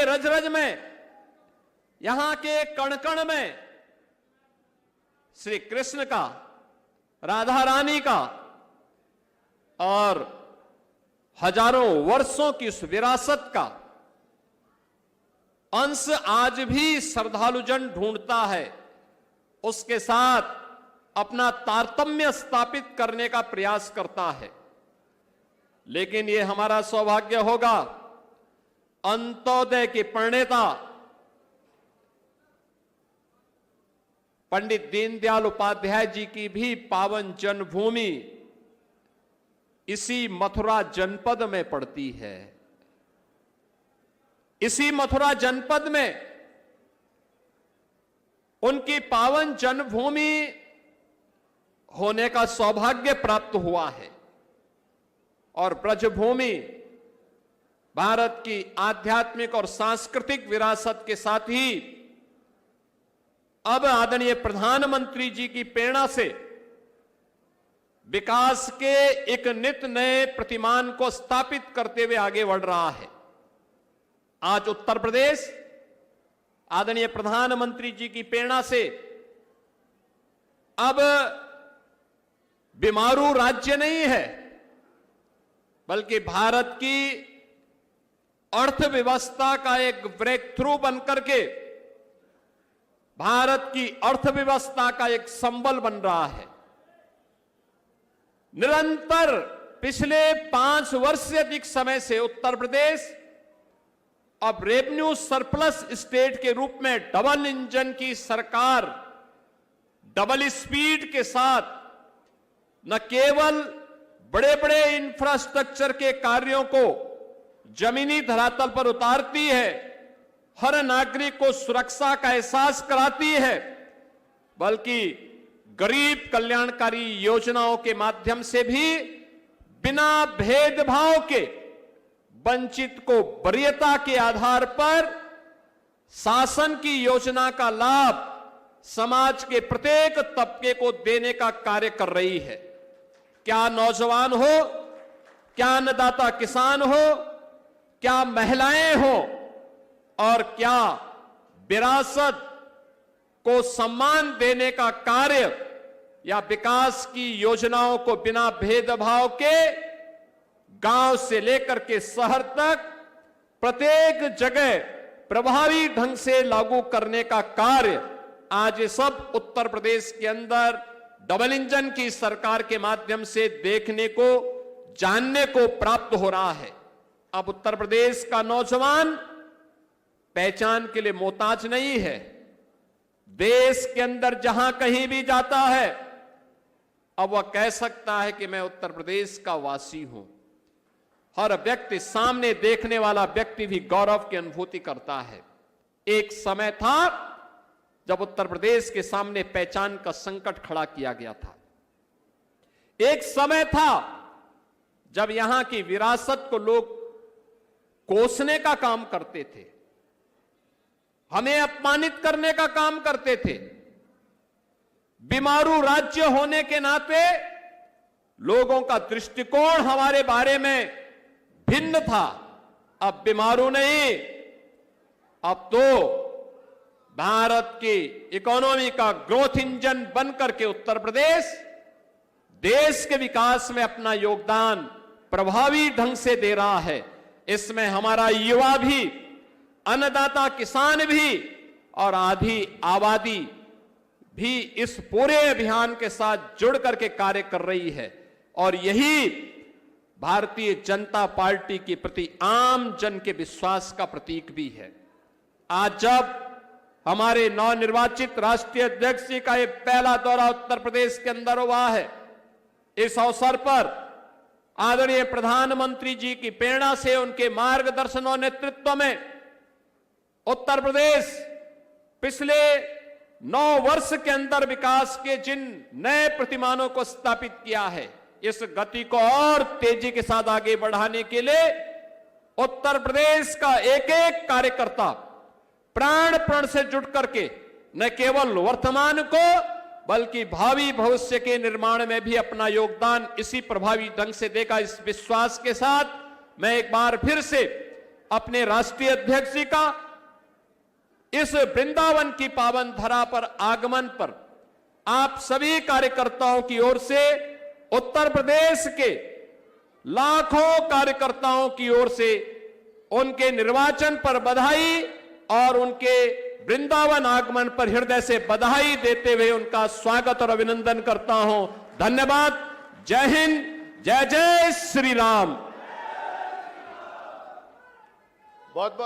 के रज रज में, यहां के कण कण में श्री कृष्ण का, राधा रानी का और हजारों वर्षों की उस विरासत का अंश आज भी श्रद्धालुजन ढूंढता है, उसके साथ अपना तारतम्य स्थापित करने का प्रयास करता है। लेकिन यह हमारा सौभाग्य होगा, अंत्योदय के प्रणेता पंडित दीनदयाल उपाध्याय जी की भी पावन जन्मभूमि इसी मथुरा जनपद में पड़ती है। इसी मथुरा जनपद में उनकी पावन जन्मभूमि होने का सौभाग्य प्राप्त हुआ है। और ब्रजभूमि भारत की आध्यात्मिक और सांस्कृतिक विरासत के साथ ही अब आदरणीय प्रधानमंत्री जी की प्रेरणा से विकास के एक नित नए प्रतिमान को स्थापित करते हुए आगे बढ़ रहा है। आज उत्तर प्रदेश आदरणीय प्रधानमंत्री जी की प्रेरणा से अब बीमारू राज्य नहीं है, बल्कि भारत की अर्थव्यवस्था का एक ब्रेक थ्रू बनकर के भारत की अर्थव्यवस्था का एक संबल बन रहा है। निरंतर पिछले 5 वर्ष से अधिक समय से उत्तर प्रदेश अब रेवेन्यू सरप्लस स्टेट के रूप में डबल इंजन की सरकार, डबल स्पीड के साथ न केवल बड़े बड़े इंफ्रास्ट्रक्चर के कार्यों को जमीनी धरातल पर उतारती है, हर नागरिक को सुरक्षा का एहसास कराती है, बल्कि गरीब कल्याणकारी योजनाओं के माध्यम से भी बिना भेदभाव के वंचित को वरीयता के आधार पर शासन की योजना का लाभ समाज के प्रत्येक तबके को देने का कार्य कर रही है। क्या नौजवान हो, क्या अन्नदाता किसान हो, क्या महिलाएं हो और क्या विरासत को सम्मान देने का कार्य या विकास की योजनाओं को बिना भेदभाव के गांव से लेकर के शहर तक प्रत्येक जगह प्रभावी ढंग से लागू करने का कार्य आज सब उत्तर प्रदेश के अंदर डबल इंजन की सरकार के माध्यम से देखने को, जानने को प्राप्त हो रहा है। अब उत्तर प्रदेश का नौजवान पहचान के लिए मोहताज नहीं है। देश के अंदर जहां कहीं भी जाता है अब वह कह सकता है कि मैं उत्तर प्रदेश का वासी हूं। हर व्यक्ति, सामने देखने वाला व्यक्ति भी गौरव की अनुभूति करता है। एक समय था जब उत्तर प्रदेश के सामने पहचान का संकट खड़ा किया गया था। एक समय था जब यहां की विरासत को लोग कोसने का काम करते थे, हमें अपमानित करने का काम करते थे। बीमारू राज्य होने के नाते लोगों का दृष्टिकोण हमारे बारे में भिन्न था। अब बीमारू नहीं, अब तो भारत की इकोनॉमी का ग्रोथ इंजन बनकर के उत्तर प्रदेश देश के विकास में अपना योगदान प्रभावी ढंग से दे रहा है। इसमें हमारा युवा भी, अन्नदाता किसान भी और आधी आबादी भी इस पूरे अभियान के साथ जुड़ करके कार्य कर रही है। और यही भारतीय जनता पार्टी के प्रति आम जन के विश्वास का प्रतीक भी है। आज जब हमारे नवनिर्वाचित राष्ट्रीय अध्यक्ष जी का यह पहला दौरा उत्तर प्रदेश के अंदर हुआ है, इस अवसर पर आदरणीय प्रधानमंत्री जी की प्रेरणा से, उनके मार्गदर्शन और नेतृत्व में उत्तर प्रदेश पिछले 9 वर्ष के अंदर विकास के जिन नए प्रतिमानों को स्थापित किया है, इस गति को और तेजी के साथ आगे बढ़ाने के लिए उत्तर प्रदेश का एक एक कार्यकर्ता प्राण प्रण से जुट करके न केवल वर्तमान को बल्कि भावी भविष्य के निर्माण में भी अपना योगदान इसी प्रभावी ढंग से देगा। इस विश्वास के साथ मैं एक बार फिर से अपने राष्ट्रीय अध्यक्ष जी का इस वृंदावन की पावन धरा पर आगमन पर आप सभी कार्यकर्ताओं की ओर से, उत्तर प्रदेश के लाखों कार्यकर्ताओं की ओर से उनके निर्वाचन पर बधाई और उनके वृंदावन आगमन पर हृदय से बधाई देते हुए उनका स्वागत और अभिनंदन करता हूं। धन्यवाद। जय हिंद, जय जय श्री राम। बहुत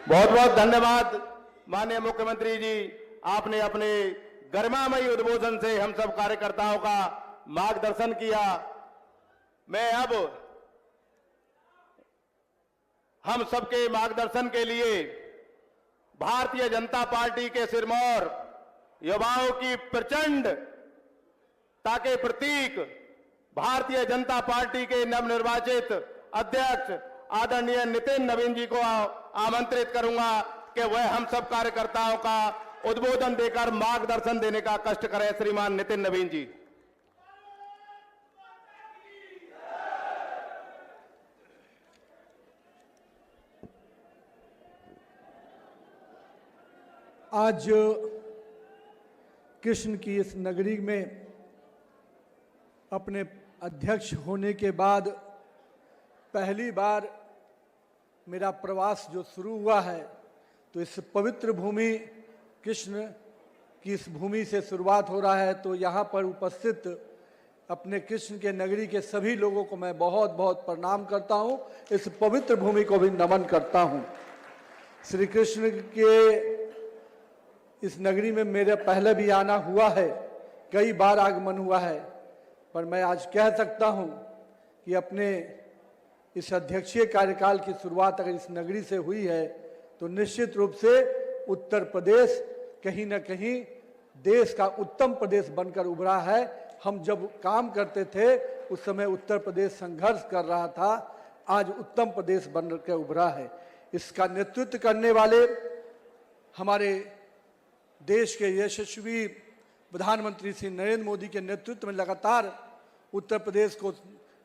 बहुत धन्यवाद माननीय मुख्यमंत्री जी, आपने अपने गरिमामयी उद्बोधन से हम सब कार्यकर्ताओं का मार्गदर्शन किया। मैं अब हम सबके मार्गदर्शन के लिए भारतीय जनता पार्टी के सिरमौर युवाओं की प्रचंडता के प्रतीक भारतीय जनता पार्टी के नवनिर्वाचित अध्यक्ष आदरणीय नितिन नवीन जी को आमंत्रित करूंगा कि वह हम सब कार्यकर्ताओं का उद्बोधन देकर मार्गदर्शन देने का कष्ट करें। श्रीमान नितिन नवीन जी। आज कृष्ण की इस नगरी में अपने अध्यक्ष होने के बाद पहली बार मेरा प्रवास जो शुरू हुआ है, तो इस पवित्र भूमि कृष्ण की इस भूमि से शुरुआत हो रहा है। तो यहाँ पर उपस्थित अपने कृष्ण के नगरी के सभी लोगों को मैं बहुत बहुत प्रणाम करता हूँ। इस पवित्र भूमि को भी नमन करता हूँ। श्री कृष्ण के इस नगरी में मेरे पहले भी आना हुआ है, कई बार आगमन हुआ है, पर मैं आज कह सकता हूँ कि अपने इस अध्यक्षीय कार्यकाल की शुरुआत अगर इस नगरी से हुई है तो निश्चित रूप से उत्तर प्रदेश कहीं न कहीं देश का उत्तम प्रदेश बनकर उभरा है। हम जब काम करते थे उस समय उत्तर प्रदेश संघर्ष कर रहा था, आज उत्तम प्रदेश बनकर उभरा है। इसका नेतृत्व करने वाले हमारे देश के यशस्वी प्रधानमंत्री श्री नरेंद्र मोदी के नेतृत्व में लगातार उत्तर प्रदेश को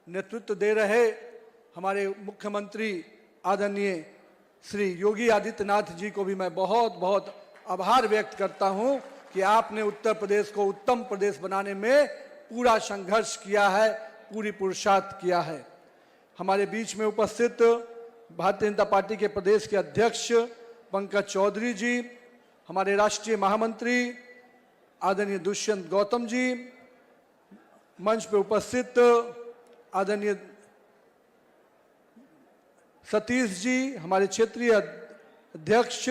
नेतृत्व दे रहे हमारे मुख्यमंत्री आदरणीय श्री योगी आदित्यनाथ जी को भी मैं बहुत बहुत आभार व्यक्त करता हूं कि आपने उत्तर प्रदेश को उत्तम प्रदेश बनाने में पूरा संघर्ष किया है, पूरी पुरुषार्थ किया है। हमारे बीच में उपस्थित भारतीय जनता पार्टी के प्रदेश के अध्यक्ष पंकज चौधरी जी, हमारे राष्ट्रीय महामंत्री आदरणीय दुष्यंत गौतम जी, मंच पर उपस्थित आदरणीय सतीश जी, हमारे क्षेत्रीय अध्यक्ष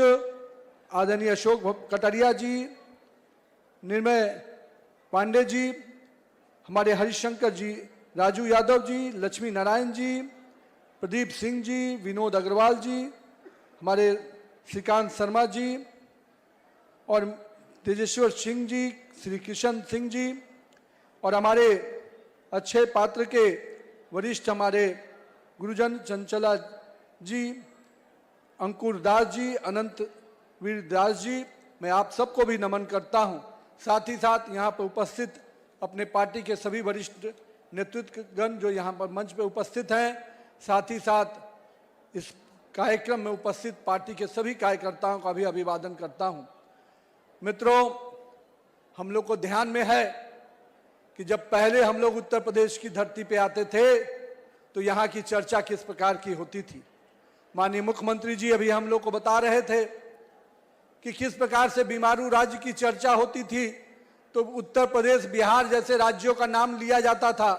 आदरणीय अशोक कटारिया जी, निर्मय पांडे जी, हमारे हरिशंकर जी, राजू यादव जी, लक्ष्मी नारायण जी, प्रदीप सिंह जी, विनोद अग्रवाल जी, हमारे श्रीकांत शर्मा जी और तेजेश्वर सिंह जी, श्री किशन सिंह जी और हमारे अक्षय पात्र के वरिष्ठ हमारे गुरुजन चंचला जी, अंकुर दास जी, अनंत वीर दास जी, मैं आप सबको भी नमन करता हूं। साथ ही साथ यहाँ पर उपस्थित अपने पार्टी के सभी वरिष्ठ नेतृत्वगण जो यहाँ पर मंच पर उपस्थित हैं, साथ ही साथ इस कार्यक्रम में उपस्थित पार्टी के सभी कार्यकर्ताओं का भी अभिवादन करता हूं। मित्रों, हम लोग को ध्यान में है कि जब पहले हम लोग उत्तर प्रदेश की धरती पे आते थे तो यहाँ की चर्चा किस प्रकार की होती थी। माननीय मुख्यमंत्री जी अभी हम लोग को बता रहे थे कि किस प्रकार से बीमारू राज्य की चर्चा होती थी, तो उत्तर प्रदेश, बिहार जैसे राज्यों का नाम लिया जाता था।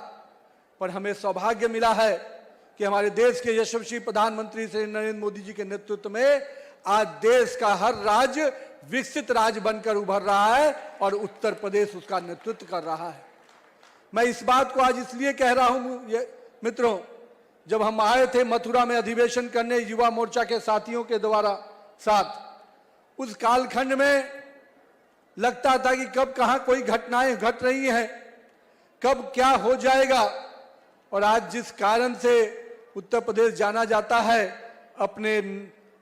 पर हमें सौभाग्य मिला है कि हमारे देश के यशस्वी प्रधानमंत्री श्री नरेंद्र मोदी जी के नेतृत्व में आज देश का हर राज्य विकसित राज्य बनकर उभर रहा है और उत्तर प्रदेश उसका नेतृत्व कर रहा है। मैं इस बात को आज इसलिए कह रहा हूं मित्रों, जब हम आए थे मथुरा में अधिवेशन करने युवा मोर्चा के साथियों के द्वारा साथ, उस कालखंड में लगता था कि कब कहां कोई घटनाएं घट रही हैं, कब क्या हो जाएगा। और आज जिस कारण से उत्तर प्रदेश जाना जाता है अपने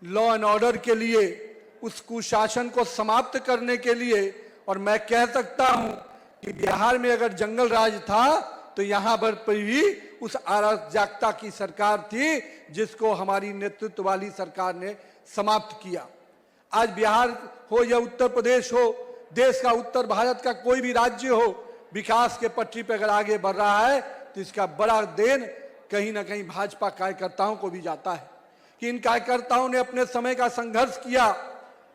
लॉ एंड ऑर्डर के लिए, उस कुशासन को समाप्त करने के लिए, और मैं कह सकता हूं कि बिहार में अगर जंगल राज था तो यहां पर भी उस अराजकता की सरकार थी जिसको हमारी नेतृत्व वाली सरकार ने समाप्त किया। आज बिहार हो या उत्तर प्रदेश हो, देश का उत्तर भारत का कोई भी राज्य हो, विकास के पटरी पर अगर आगे बढ़ रहा है तो इसका बड़ा देन कहीं ना कहीं भाजपा कार्यकर्ताओं को भी जाता है कि इन कार्यकर्ताओं ने अपने समय का संघर्ष किया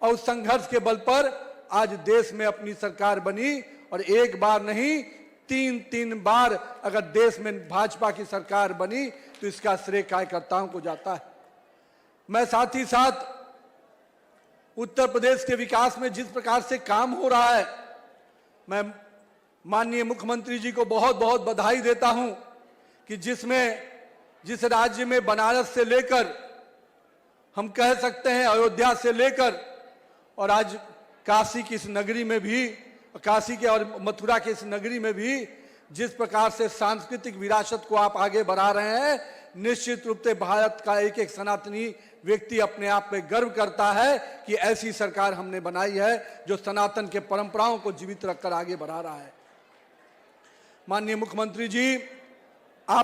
और उस संघर्ष के बल पर आज देश में अपनी सरकार बनी। और एक बार नहीं, तीन बार अगर देश में भाजपा की सरकार बनी तो इसका श्रेय कार्यकर्ताओं को जाता है। मैं साथ ही साथ उत्तर प्रदेश के विकास में जिस प्रकार से काम हो रहा है, मैं माननीय मुख्यमंत्री जी को बहुत बहुत बधाई देता हूं कि जिस राज्य में बनारस से लेकर हम कह सकते हैं अयोध्या से लेकर और आज काशी की इस नगरी में भी, काशी के और मथुरा के इस नगरी में भी जिस प्रकार से सांस्कृतिक विरासत को आप आगे बढ़ा रहे हैं, निश्चित रूप से भारत का एक एक सनातनी व्यक्ति अपने आप में गर्व करता है कि ऐसी सरकार हमने बनाई है जो सनातन के परंपराओं को जीवित रखकर आगे बढ़ा रहा है। माननीय मुख्यमंत्री जी,